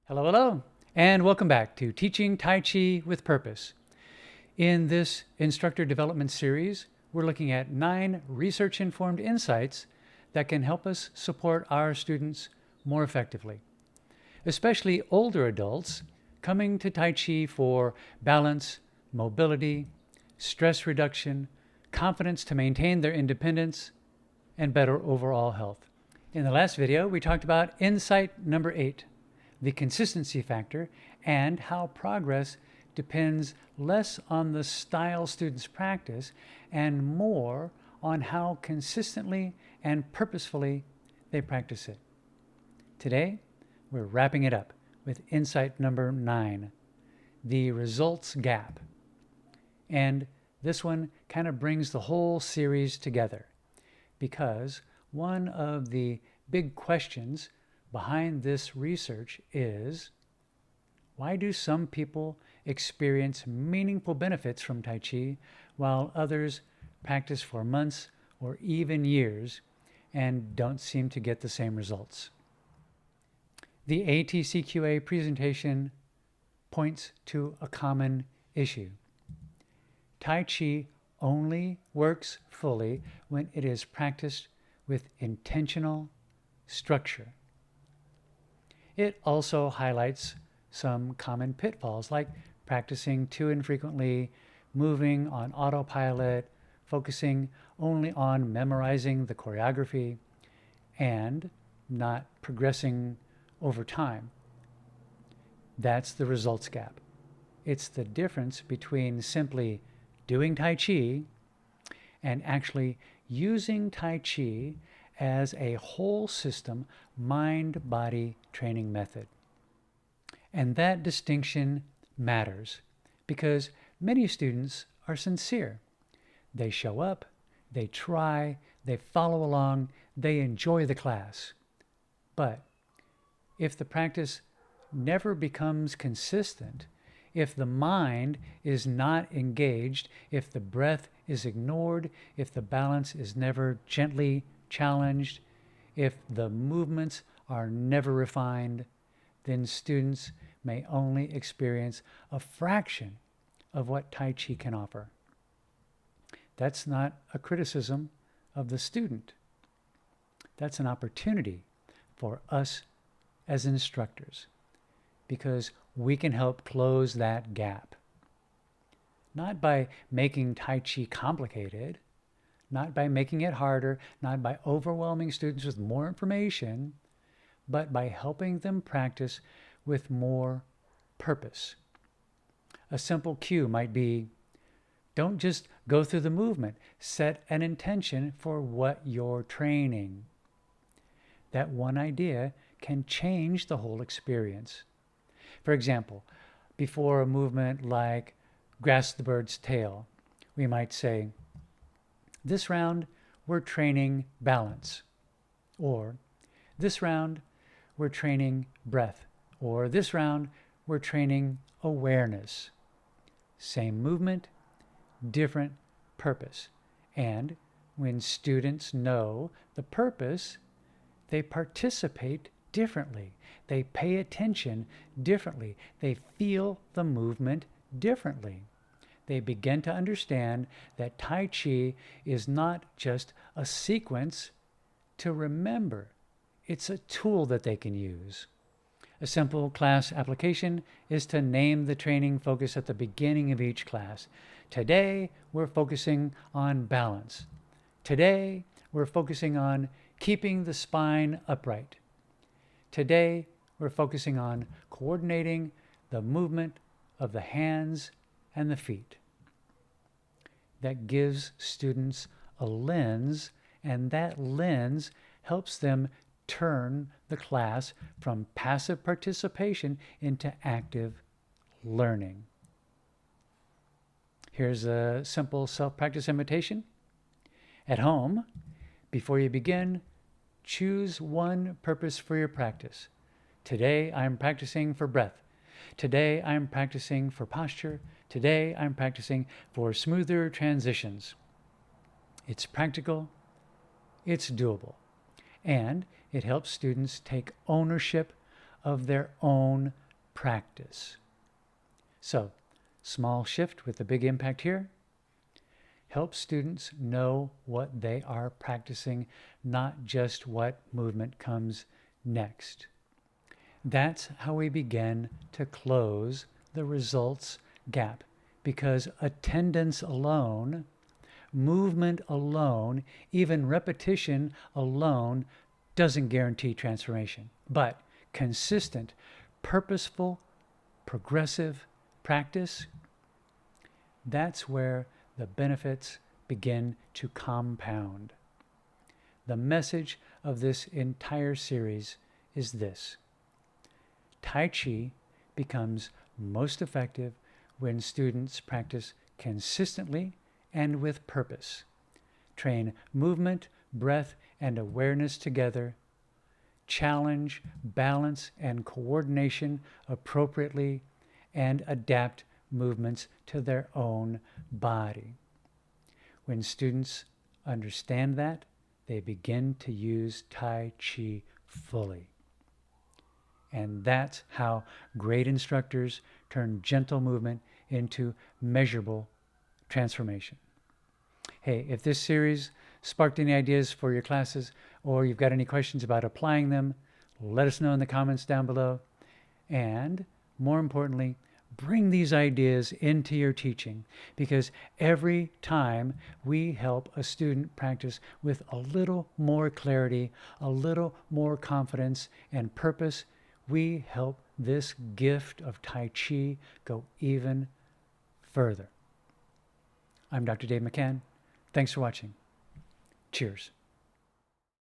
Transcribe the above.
Hello, hello, and welcome back to Teaching Tai Chi with Purpose. In this instructor development series, we're looking at 9 research-informed insights that can help us support our students more effectively, especially older adults coming to Tai Chi for balance, mobility, stress reduction, confidence to maintain their independence, and better overall health. In the last video, we talked about insight number 8, the consistency factor, and how progress depends less on the style students practice and more on how consistently and purposefully they practice it. Today, we're wrapping it up with insight number 9, the results gap. And this one kind of brings the whole series together because one of the big questions behind this research is, why do some people experience meaningful benefits from Tai Chi while others practice for months or even years and don't seem to get the same results? The ATCQA presentation points to a common issue. Tai Chi only works fully when it is practiced with intentional structure. It also highlights some common pitfalls like practicing too infrequently, moving on autopilot, focusing only on memorizing the choreography, and not progressing over time. That's the results gap. It's the difference between simply doing Tai Chi and actually using Tai Chi as a whole system mind-body training method. And that distinction matters because many students are sincere. They show up, they try, they follow along, they enjoy the class. But if the practice never becomes consistent, if the mind is not engaged, if the breath is ignored, if the balance is never gently challenged, if the movements are never refined, then students may only experience a fraction of what Tai Chi can offer. That's not a criticism of the student. That's an opportunity for us as instructors because we can help close that gap. Not by making Tai Chi complicated, not by making it harder, not by overwhelming students with more information, but by helping them practice with more purpose. A simple cue might be, don't just go through the movement, set an intention for what you're training. That one idea can change the whole experience. For example, before a movement like grasp the bird's tail, we might say, this round, we're training balance. Or this round, we're training breath. Or this round, we're training awareness. Same movement, different purpose. And when students know the purpose, they participate differently. They pay attention differently. They feel the movement differently. They begin to understand that Tai Chi is not just a sequence to remember. It's a tool that they can use. A simple class application is to name the training focus at the beginning of each class. Today, we're focusing on balance. Today, we're focusing on keeping the spine upright. Today, we're focusing on coordinating the movement of the hands and the feet. That gives students a lens, and that lens helps them turn the class from passive participation into active learning. Here's a simple self-practice invitation. At home, before you begin, choose one purpose for your practice. Today, I'm practicing for breath. Today, I'm practicing for posture. Today, I'm practicing for smoother transitions. It's practical, it's doable, and it helps students take ownership of their own practice. So, small shift with a big impact here. Help students know what they are practicing, not just what movement comes next. That's how we begin to close the results gap, because attendance alone, movement alone, even repetition alone doesn't guarantee transformation. But consistent, purposeful, progressive practice, that's where the benefits begin to compound. The message of this entire series is this: Tai Chi becomes most effective when students practice consistently and with purpose. Train movement, breath, and awareness together. Challenge, balance, and coordination appropriately, and adapt movements to their own body. When students understand that, they begin to use Tai Chi fully. And that's how great instructors turn gentle movement into measurable transformation. Hey, if this series sparked any ideas for your classes, or you've got any questions about applying them, let us know in the comments down below. And more importantly, bring these ideas into your teaching, because every time we help a student practice with a little more clarity, a little more confidence and purpose, we help this gift of Tai Chi go even further. I'm Dr. Dave McCann. Thanks for watching. Cheers.